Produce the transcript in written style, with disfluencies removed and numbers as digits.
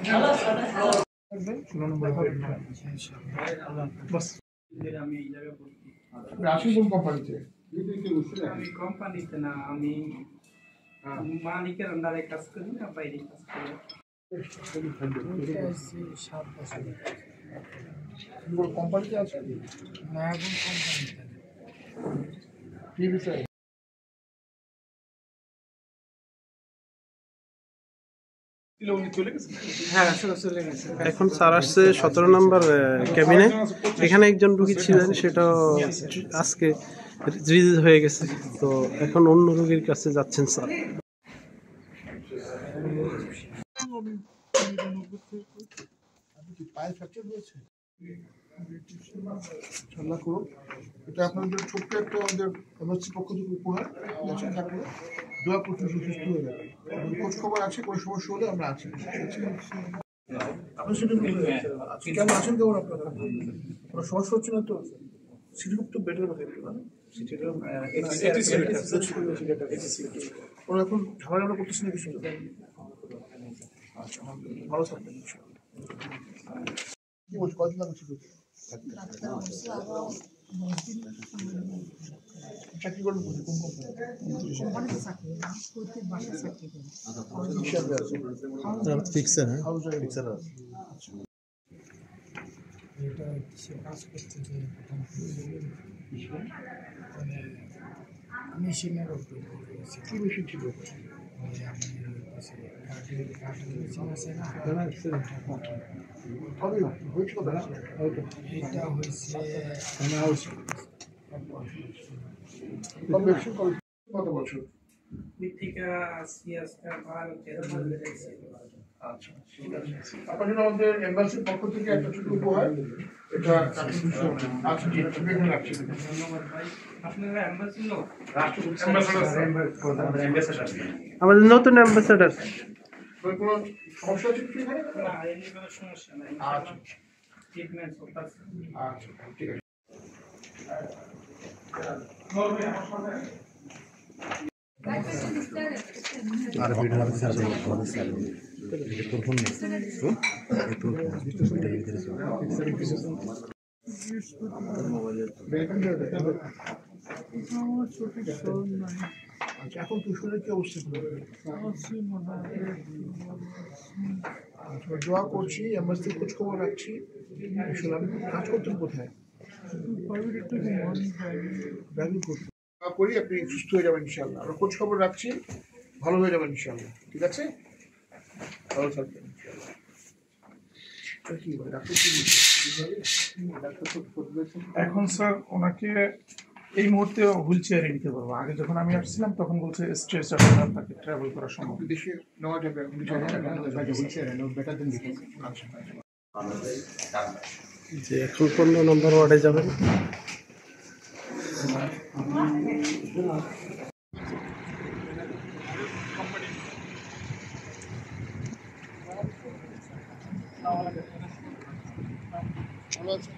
16 নম্বর bed বাস। আমি এই জায়গায় ভর্তি। আসি কোন কোম্পানিতে? আমি কোম্পানিতে না, আমি মালিকের আন্ডারে কাজ করি না, বাইরে কাজ করি। কোম্পানিতে আছে না, এখন কোম্পানিতে কি বিষয়? এখন স্যার আসছে 17 নম্বর ক্যাবিনে। এখানে একজন রুগী ছিলেন, সেটা আজকে রিলিজ হয়ে গেছে। তো এখন অন্য রোগীর কাছে যাচ্ছেন স্যার। এটা আপনাদের ছোট্ট একটা আমাদের এমএসসি পক্ষ থেকে উপহার দেখছেন, থাকলে দোয়া করতে সুস্থ হয়ে যাবে। খোঁজ খবর আছে, কোনো সমস্যা হলে আমরা আছি। আপনার সেটা কেমন আছেন? কেমন আপনারা? কোনো সমস্যা হচ্ছে না তো? সিটিগুপ তো বেটার কথা একটু না, ওরা এখন ঝামেলা করতেছে না কিছু? আচ্ছা, ভালো থাকবেন। কি বলছি, কদিন আগে ছিল চাকরি করেন? কোন কোম্পানিতে চাকরি না, প্রত্যেক বাসায় চাকরি করেন। ফিক্সার, হ্যাঁ ফিক্সার আছে। এটা সে কাজ করতে যে মানে মেশিনের উপর কি মেশিন ছিল? কত বছর? আপনার জন্য আমাদের এম্বাসির পক্ষ থেকে একটা ছোট উপহার। এটা আমাদের নতুন অ্যাম্বাসেডর। কোনো সমস্যা আছে কি? না, এমনি কোনো সমস্যা নাই। আচ্ছা, ট্রিটমেন্ট চলতেছে। আচ্ছা, ঠিক আছে। আর ভিডিও আছে স্যার, আমাদের স্যার এটা তোর ফোন নেই তো এটা ভিতরে চলে এখন তুষারের কি অবস্থা? দোয়া করছি, এম্বাসিতে খোঁজ খবর রাখছি। আমি কাজ করতেন কোথায়? করি আপনি সুস্থ হয়ে যাবেন ইনশাল্লাহ। আমরা খোঁজ খবর রাখছি, ভালো হয়ে যাবেন ইনশাল্লাহ। ঠিক আছে, ভালো থাকবেন ইনশাল্লাহ। এখন স্যার ওনাকে এই মুহূর্তে হুইল চেয়ারে নিতে পারবো। আগে যখন আমি আসছিলাম তখন বলছে স্ট্রেচার আপনাকে ট্রাভেল করা সম্ভব। দেশে নেওয়া যাবে এখন? যে এখন 15 নম্বর ওয়ার্ডে যাবেন। ভালো আছে।